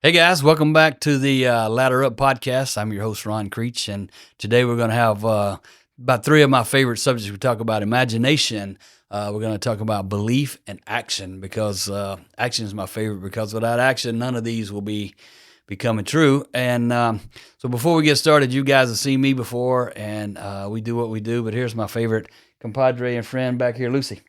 Hey guys, welcome back to the Ladder Up podcast. I'm your host, Ron Creech, and today we're going to have about three of my favorite subjects. We talk about imagination, we're going to talk about belief and action, because action is my favorite, because without action, none of these will be becoming true. And so before we get started, you guys have seen me before, and we do what we do, but here's my favorite compadre and friend back here, Lucy.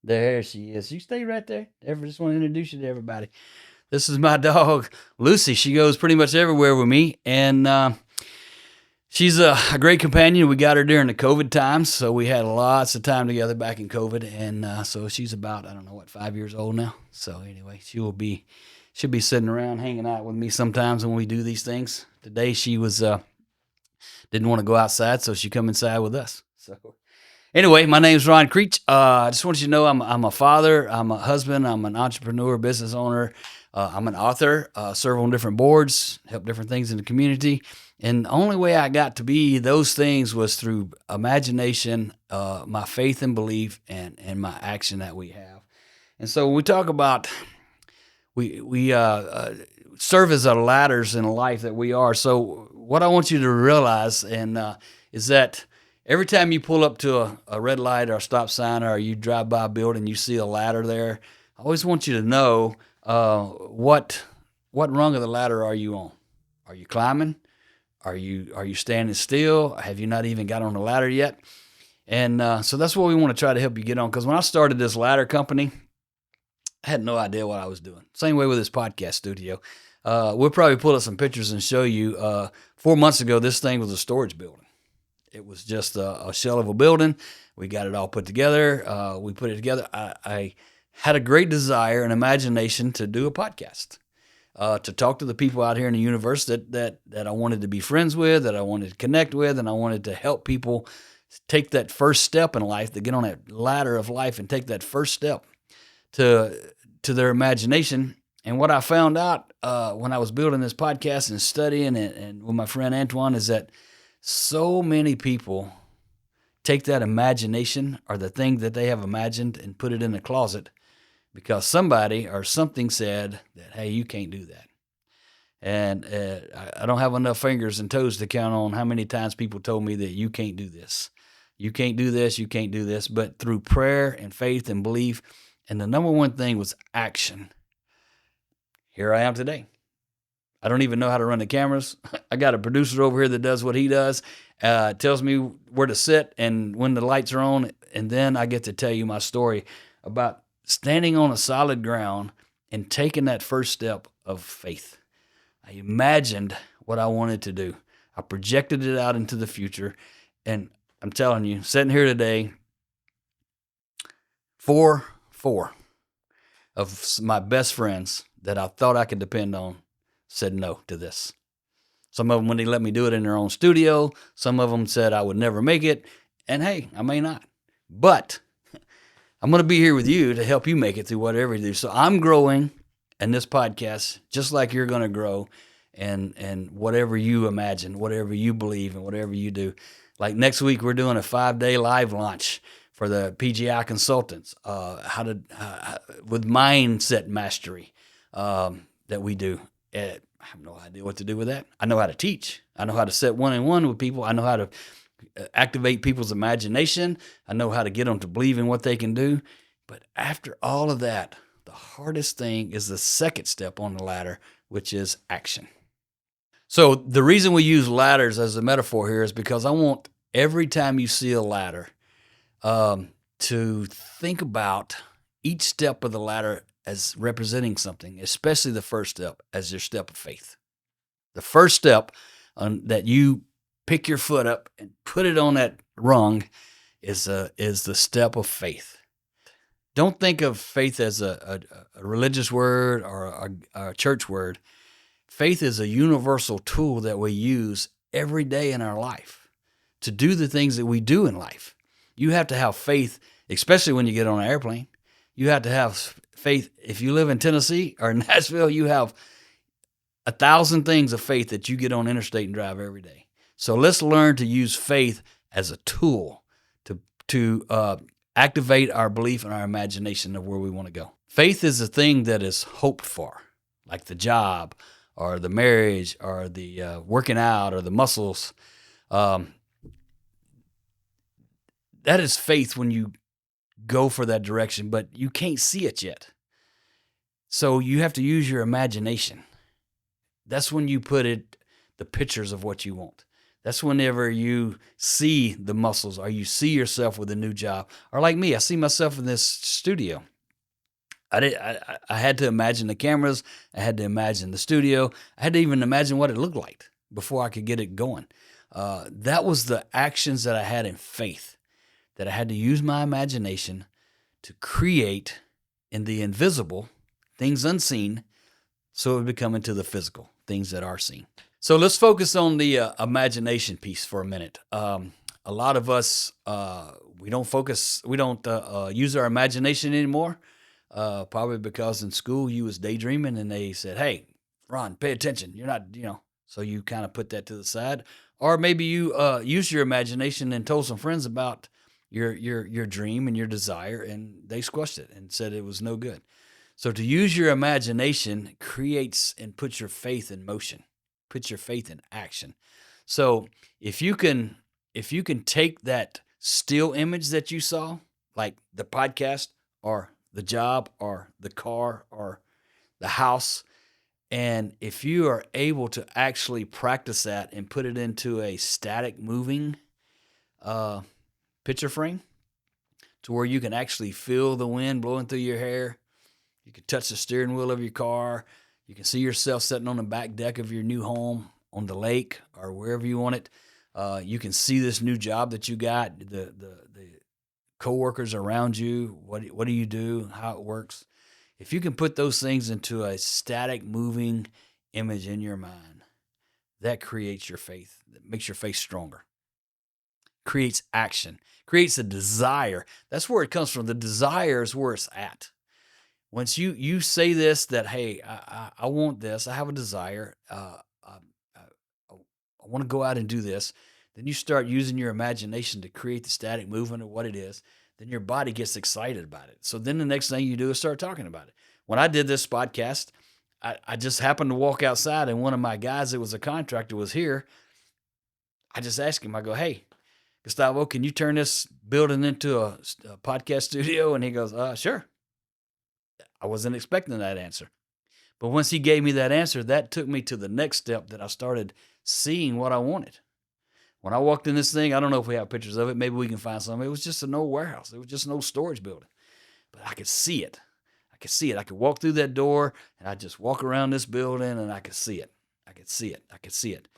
There she is. You stay right there. Just want to introduce you to everybody. This is my dog, Lucy. She goes pretty much everywhere with me, and she's a great companion. We got her during the COVID times, so we had lots of time together back in COVID, and so she's about, 5 years old now. So anyway, she'll be sitting around hanging out with me sometimes when we do these things. Today she was didn't want to go outside, so she come inside with us. So anyway, my name's Ron Creech. I just want you to know I'm a father, I'm a husband, I'm an entrepreneur, business owner. I'm an author, serve on different boards, help different things in the community. And the only way I got to be those things was through imagination, my faith and belief, and my action that we have. And so when we talk about, we serve as our ladders in life that we are. So what I want you to realize is that every time you pull up to a red light or a stop sign, or you drive by a building, you see a ladder there, I always want you to know what rung of the ladder are you on? Are you climbing? Are you standing still? Have you not even got on the ladder yet? And so that's what we want to try to help you get on. Because when I started this ladder company, I had no idea what I was doing. Same way with this podcast studio. We'll probably pull up some pictures and show you. 4 months ago, this thing was a storage building. It was just a shell of a building. We got it all put together. We put it together. I had a great desire and imagination to do a podcast, to talk to the people out here in the universe that I wanted to be friends with, that I wanted to connect with, and I wanted to help people take that first step in life, to get on that ladder of life and take that first step to their imagination. And what I found out when I was building this podcast and studying and with my friend Antoine is that so many people take that imagination, or the thing that they have imagined, and put it in the closet because somebody or something said that, hey, you can't do that. And I don't have enough fingers and toes to count on how many times people told me that you can't do this. You can't do this, you can't do this. But through prayer and faith and belief, and the number one thing was action, here I am today. I don't even know how to run the cameras. I got a producer over here that does what he does, tells me where to sit and when the lights are on, and then I get to tell you my story about standing on a solid ground and taking that first step of faith. I imagined what I wanted to do. I projected it out into the future, and I'm telling you, sitting here today, four of my best friends that I thought I could depend on said no to this. Some of them wouldn't let me do it in their own studio. Some of them said I would never make it. And hey, I may not. But I'm going to be here with you to help you make it through whatever you do. So I'm growing in this podcast just like you're going to grow, and whatever you imagine, whatever you believe, and whatever you do. Like next week, we're doing a 5-day live launch for the PGI consultants, with mindset mastery that we do. I have no idea what to do with that. I know how to teach. I know how to set one-on-one with people. I know how to activate people's imagination. I know how to get them to believe in what they can do. But after all of that, the hardest thing is the second step on the ladder, which is action. So the reason we use ladders as a metaphor here is because I want every time you see a ladder to think about each step of the ladder as representing something, especially the first step as your step of faith. The first step that you pick your foot up and put it on that rung is the step of faith. Don't think of faith as a religious word or a church word. Faith is a universal tool that we use every day in our life to do the things that we do in life. You have to have faith, especially when you get on an airplane. You have to have faith. If you live in Tennessee or Nashville, you have 1,000 things of faith that you get on interstate and drive every day. So let's learn to use faith as a tool to activate our belief and our imagination of where we want to go. Faith is a thing that is hoped for. like the job or the marriage or the working out or the muscles. Um, that is faith when you go for that direction, but you can't see it yet. So you have to use your imagination. That's when you put the pictures of what you want. That's whenever you see the muscles or you see yourself with a new job. Or like me, I see myself in this studio. I had to imagine the cameras. I had to imagine the studio. I had to even imagine what it looked like before I could get it going. That was the actions that I had in faith, that I had to use my imagination to create in the invisible, things unseen, so it would become into the physical, things that are seen. So let's focus on the imagination piece for a minute. A lot of us, we don't use our imagination anymore. Probably because in school you was daydreaming and they said, "Hey, Ron, pay attention. You're not, so you kind of put that to the side. Or maybe you used your imagination and told some friends about your dream and your desire, and they squashed it and said it was no good. So to use your imagination creates and puts your faith in motion, puts your faith in action. So if you can take that still image that you saw, like the podcast or the job or the car or the house, and if you are able to actually practice that and put it into a static moving picture frame to where you can actually feel the wind blowing through your hair, you can touch the steering wheel of your car, you can see yourself sitting on the back deck of your new home on the lake or wherever you want it. You can see this new job that you got, the coworkers around you, what do you do, how it works. If you can put those things into a static moving image in your mind, that creates your faith, that makes your faith stronger. Creates action, creates a desire. That's where it comes from. The desire is where it's at. Once you say this, that, hey, I want this, I have a desire, I want to go out and do this, then you start using your imagination to create the static movement of what it is. Then your body gets excited about it. So then the next thing you do is start talking about it. When I did this podcast, I just happened to walk outside and one of my guys that was a contractor was here. I just asked him, I go, "Hey, Gustavo, can you turn this building into a podcast studio?" And he goes, "Sure." I wasn't expecting that answer. But once he gave me that answer, that took me to the next step, that I started seeing what I wanted. When I walked in this thing, I don't know if we have pictures of it. Maybe we can find some. It was just an old warehouse. It was just an old storage building. But I could see it. I could see it. I could walk through that door, and I'd just walk around this building, and I could see it. I could see it. I could see it.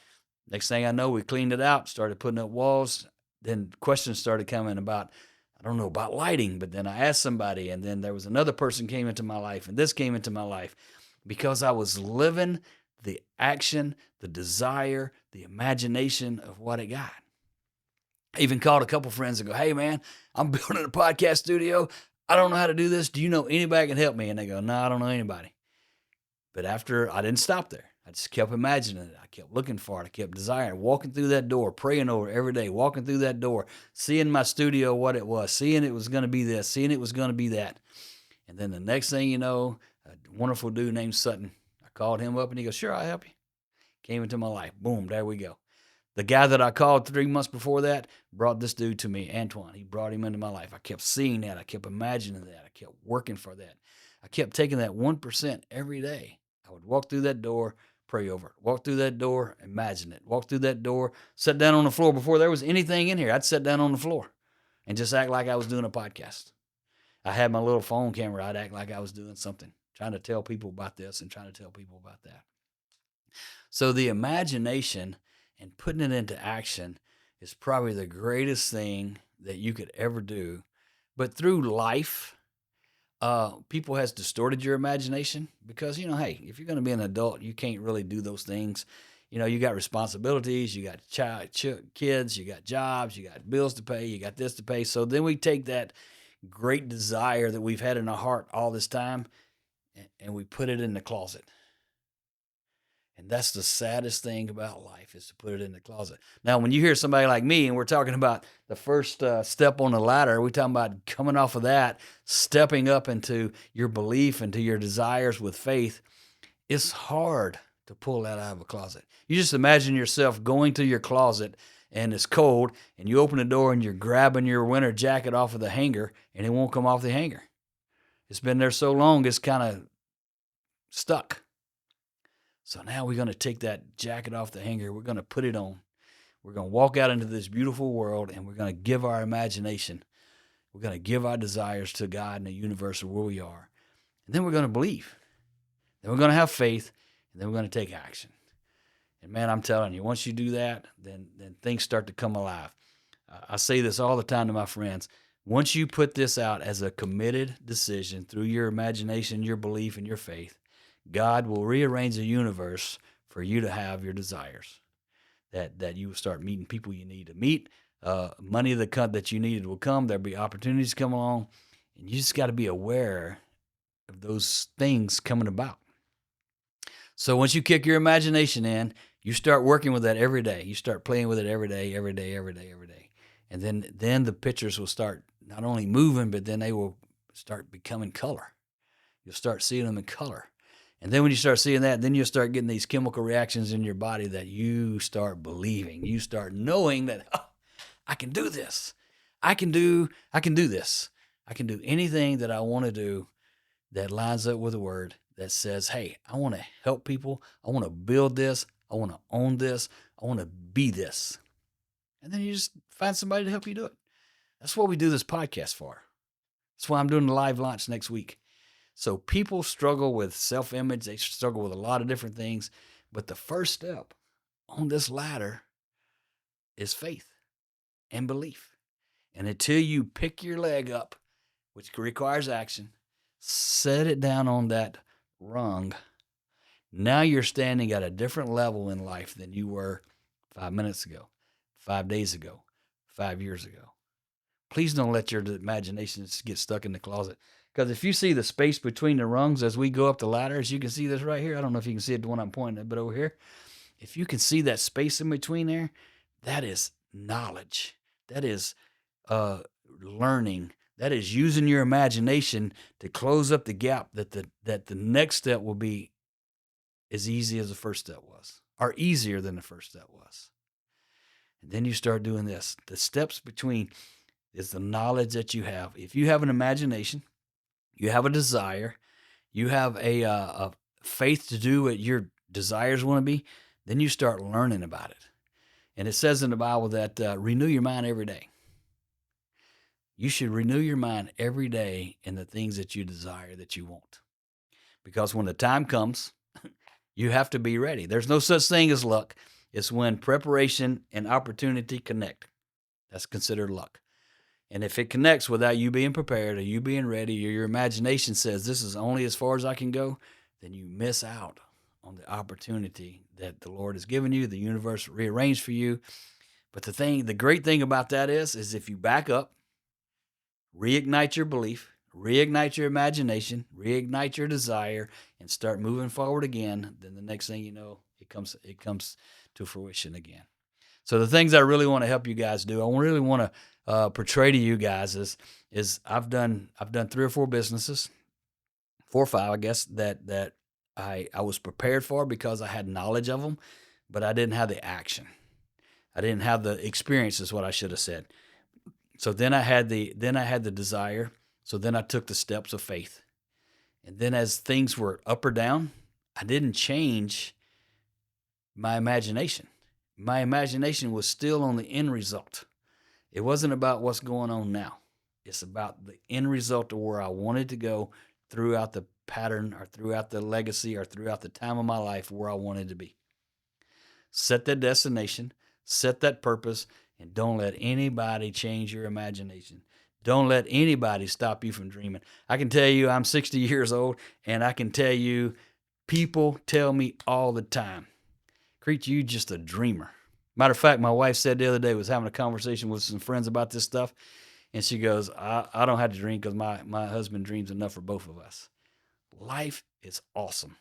Next thing I know, we cleaned it out, started putting up walls. Then questions started coming about, I don't know, about lighting. But then I asked somebody, and then there was another person came into my life, and this came into my life because I was living the action, the desire, the imagination of what it got. I even called a couple friends and go, "Hey, man, I'm building a podcast studio. I don't know how to do this. Do you know anybody that can help me?" And they go, "No, I don't know anybody." But after, I didn't stop there. I just kept imagining it. I kept looking for it. I kept desiring, walking through that door, praying over it every day, walking through that door, seeing my studio, what it was, seeing it was going to be this, seeing it was going to be that. And then the next thing you know, a wonderful dude named Sutton, I called him up and he goes, "Sure, I'll help you." Came into my life. Boom, there we go. The guy that I called 3 months before that brought this dude to me, Antoine. He brought him into my life. I kept seeing that. I kept imagining that. I kept working for that. I kept taking that 1% every day. I would walk through that door, pray over it. Walk through that door, imagine it. Walk through that door, sit down on the floor. Before there was anything in here, I'd sit down on the floor and just act like I was doing a podcast. I had my little phone camera. I'd act like I was doing something, trying to tell people about this and trying to tell people about that. So the imagination and putting it into action is probably the greatest thing that you could ever do. But through life, people has distorted your imagination because, hey, if you're going to be an adult, you can't really do those things. You got responsibilities, you got kids, you got jobs, you got bills to pay, you got this to pay. So then we take that great desire that we've had in our heart all this time and we put it in the closet. And that's the saddest thing about life, is to put it in the closet. Now, when you hear somebody like me, and we're talking about the first step on the ladder, we're talking about coming off of that, stepping up into your belief, into your desires with faith. It's hard to pull that out of a closet. You just imagine yourself going to your closet and it's cold and you open the door and you're grabbing your winter jacket off of the hanger and it won't come off the hanger. It's been there so long, it's kind of stuck. So now we're going to take that jacket off the hanger. We're going to put it on. We're going to walk out into this beautiful world and we're going to give our imagination. We're going to give our desires to God and the universe of where we are. And then we're going to believe. Then we're going to have faith. And then we're going to take action. And man, I'm telling you, once you do that, then things start to come alive. I say this all the time to my friends. Once you put this out as a committed decision through your imagination, your belief, and your faith, God will rearrange the universe for you to have your desires. That you will start meeting people you need to meet. Money that you needed will come. There'll be opportunities come along. And you just got to be aware of those things coming about. So once you kick your imagination in, you start working with that every day. You start playing with it every day. And then the pictures will start not only moving, but then they will start becoming color. You'll start seeing them in color. And then when you start seeing that, then you'll start getting these chemical reactions in your body that you start believing. You start knowing that, oh, I can do this. I can do this. I can do anything that I want to do that lines up with the word that says, hey, I want to help people. I want to build this. I want to own this. I want to be this. And then you just find somebody to help you do it. That's what we do this podcast for. That's why I'm doing the live launch next week. So people struggle with self-image. They struggle with a lot of different things. But the first step on this ladder is faith and belief. And until you pick your leg up, which requires action, set it down on that rung. Now you're standing at a different level in life than you were 5 minutes ago, 5 days ago, 5 years ago. Please don't let your imagination get stuck in the closet. Because if you see the space between the rungs as we go up the ladder, as you can see this right here, I don't know if you can see it, the one I'm pointing at, but over here, if you can see that space in between there, that is knowledge. That is learning. That is using your imagination to close up the gap that the next step will be as easy as the first step was, or easier than the first step was. And then you start doing this. The steps between is the knowledge that you have. If you have an imagination, you have a desire, you have a faith to do what your desires want to be, then you start learning about it. And it says in the Bible that renew your mind every day. You should renew your mind every day in the things that you desire, that you want. Because when the time comes, you have to be ready. There's no such thing as luck. It's when preparation and opportunity connect. That's considered luck. And if it connects without you being prepared or you being ready or your imagination says this is only as far as I can go, then you miss out on the opportunity that the Lord has given you, the universe rearranged for you. But the great thing about that is if you back up, reignite your belief, reignite your imagination, reignite your desire, and start moving forward again, then the next thing you know, it comes to fruition again. So the things I really want to help you guys do, I really want to portray to you guys is I've done 3 or 4 businesses, 4 or 5, I guess, that I was prepared for because I had knowledge of them, but I didn't have the action. I didn't have the experience, is what I should have said. So then I had the desire. So then I took the steps of faith. And then as things were up or down, I didn't change my imagination. My imagination was still on the end result. It wasn't about what's going on now. It's about the end result of where I wanted to go throughout the pattern or throughout the legacy or throughout the time of my life where I wanted to be. Set that destination, set that purpose, and don't let anybody change your imagination. Don't let anybody stop you from dreaming. I can tell you I'm 60 years old, and I can tell you people tell me all the time, Creech, you just a dreamer. Matter of fact, my wife said the other day, was having a conversation with some friends about this stuff, and she goes, I don't have to dream because my husband dreams enough for both of us. Life is awesome.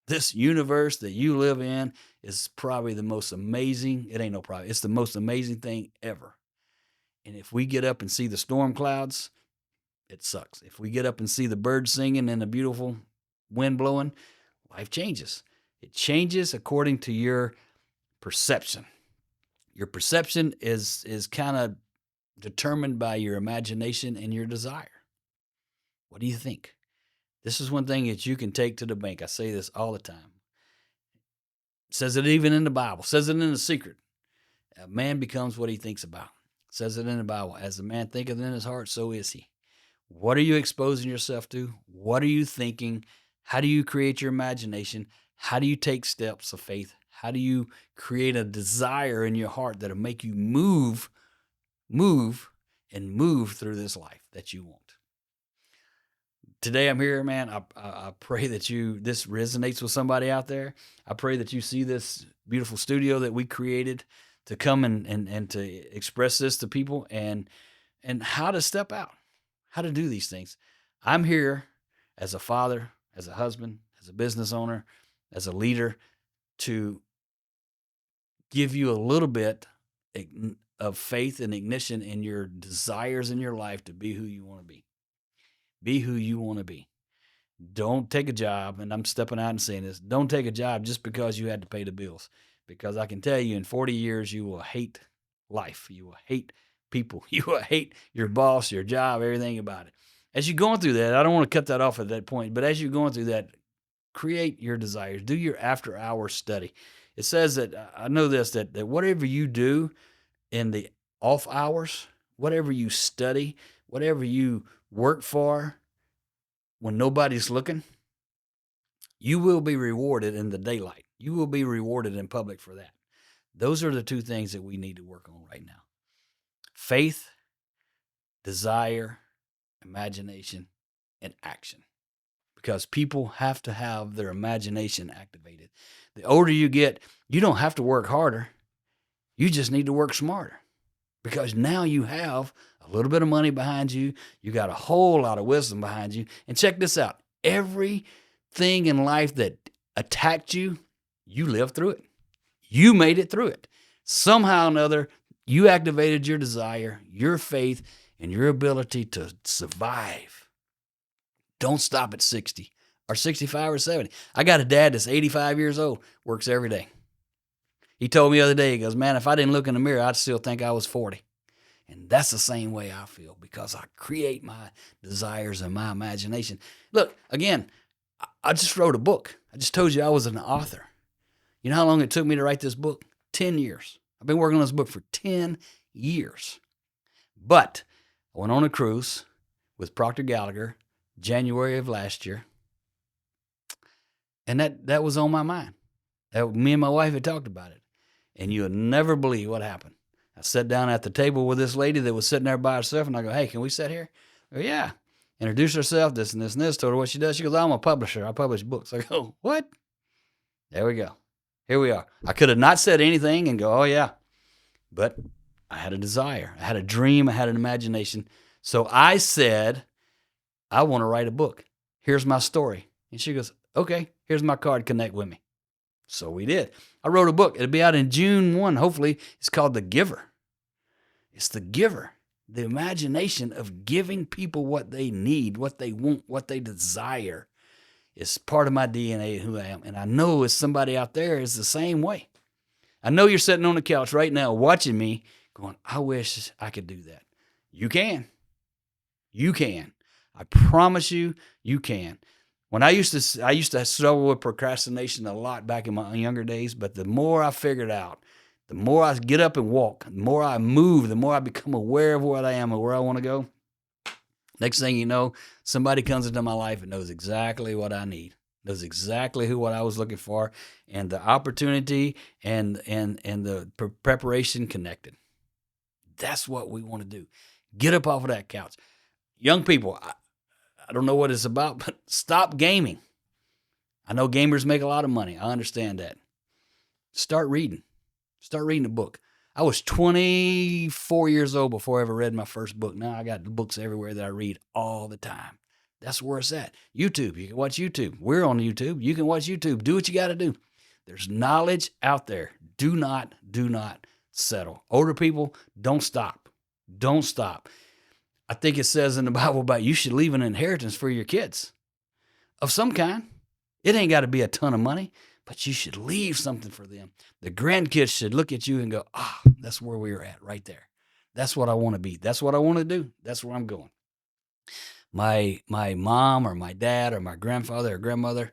This universe that you live in is probably the most amazing, it ain't no problem, it's the most amazing thing ever. And if we get up and see the storm clouds, it sucks. If we get up and see the birds singing and the beautiful wind blowing, Life changes. It changes according to your perception. Your perception is kind of determined by your imagination and your desire. What do you think? This is one thing that you can take to the bank. I say this all the time. It says it even in the Bible. It says it in the secret. A man becomes what he thinks about. It says it in the Bible. As a man thinketh in his heart, so is he. What are you exposing yourself to? What are you thinking? How do you create your imagination? How do you take steps of faith? How do you create a desire in your heart that'll make you move through this life that you want? Today I'm here, man. I pray that this resonates with somebody out there. I pray that you see this beautiful studio that we created to come and to express this to people and how to step out, how to do these things. I'm here as a father, as a husband, as a business owner, as a leader to give you a little bit of faith and ignition in your desires in your life to be who you want to be. Be who you want to be. Don't take a job, and I'm stepping out and saying this, don't take a job just because you had to pay the bills. Because I can tell you in 40 years, you will hate life. You will hate people. You will hate your boss, your job, everything about it. As you're going through that, I don't want to cut that off at that point, but as you're going through that, create your desires. Do your after-hours study. It says that, I know this, that whatever you do in the off hours, whatever you study, whatever you work for when nobody's looking, you will be rewarded in the daylight. You will be rewarded in public for that. Those are the two things that we need to work on right now. Faith, desire, imagination, and action. Because people have to have their imagination activated. The older you get, you don't have to work harder. You just need to work smarter. Because now you have a little bit of money behind you. You got a whole lot of wisdom behind you. And check this out. Everything in life that attacked you, you lived through it. You made it through it. Somehow or another, you activated your desire, your faith, and your ability to survive. Don't stop at 60 or 65 or 70. I got a dad that's 85 years old, works every day. He told me the other day, he goes, man, if I didn't look in the mirror, I'd still think I was 40. And that's the same way I feel because I create my desires and my imagination. Look, again, I just wrote a book. I just told you I was an author. You know how long it took me to write this book? 10 years. I've been working on this book for 10 years. But I went on a cruise with Procter Gallagher January of last year. And that was on my mind. Me and my wife had talked about it. And you'll never believe what happened. I sat down at the table with this lady that was sitting there by herself, and I go, hey, can we sit here? Go, yeah. Introduce herself, this and this and this. Told her what she does. She goes, I'm a publisher. I publish books. I go, what? There we go. Here we are. I could have not said anything and go, oh, yeah. But I had a desire. I had a dream. I had an imagination. So I said, I want to write a book. Here's my story. And she goes, okay, here's my card. Connect with me. So we did. I wrote a book. It'll be out in June 1. Hopefully, it's called The Giver. It's The Giver. The imagination of giving people what they need, what they want, what they desire is part of my DNA and who I am. And I know as somebody out there is the same way. I know you're sitting on the couch right now watching me going, I wish I could do that. You can. You can. I promise you, you can. When I used to struggle with procrastination a lot back in my younger days, but the more I figured out, the more I get up and walk, the more I move, the more I become aware of what I am and where I want to go. Next thing you know, somebody comes into my life and knows exactly what I need, knows exactly what I was looking for, and the opportunity and the preparation connected. That's what we want to do. Get up off of that couch. Young people, I don't know what it's about, but stop gaming. I know gamers make a lot of money. I understand that. Start reading. Start reading a book. I was 24 years old before I ever read my first book. Now I got books everywhere that I read all the time. That's where it's at. YouTube. You can watch YouTube. We're on YouTube. You can watch YouTube. Do what you got to do. There's knowledge out there. Do not settle. Older people, don't stop. Don't stop. I think it says in the Bible about you should leave an inheritance for your kids of some kind. It ain't got to be a ton of money, but you should leave something for them. The grandkids should look at you and go, that's where we were at right there. That's what I want to be. That's what I want to do. That's where I'm going. My mom or my dad or my grandfather or grandmother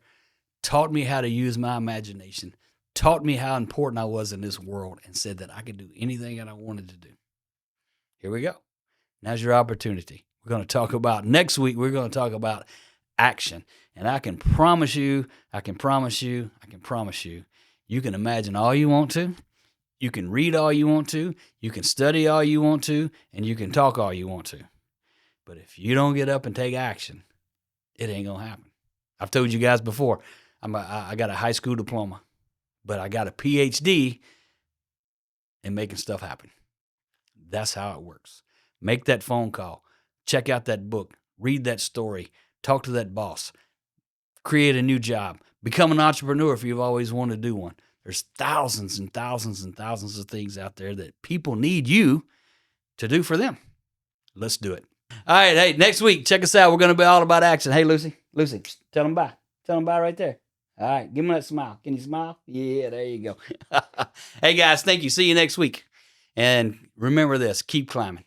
taught me how to use my imagination, taught me how important I was in this world, and said that I could do anything that I wanted to do. Here we go. Now's your opportunity. We're going to talk about, next week, we're going to talk about action. And I can promise you, you can imagine all you want to. You can read all you want to. You can study all you want to. And you can talk all you want to. But if you don't get up and take action, it ain't going to happen. I've told you guys before, I got a high school diploma, but I got a PhD in making stuff happen. That's how it works. Make that phone call. Check out that book. Read that story. Talk to that boss. Create a new job. Become an entrepreneur if you've always wanted to do one. There's thousands and thousands and thousands of things out there that people need you to do for them. Let's do it. All right, hey, next week, check us out. We're going to be all about action. Hey, Lucy, tell them bye. Tell them bye right there. All right, give them that smile. Can you smile? Yeah, there you go. Hey, guys, thank you. See you next week. And remember this, keep climbing.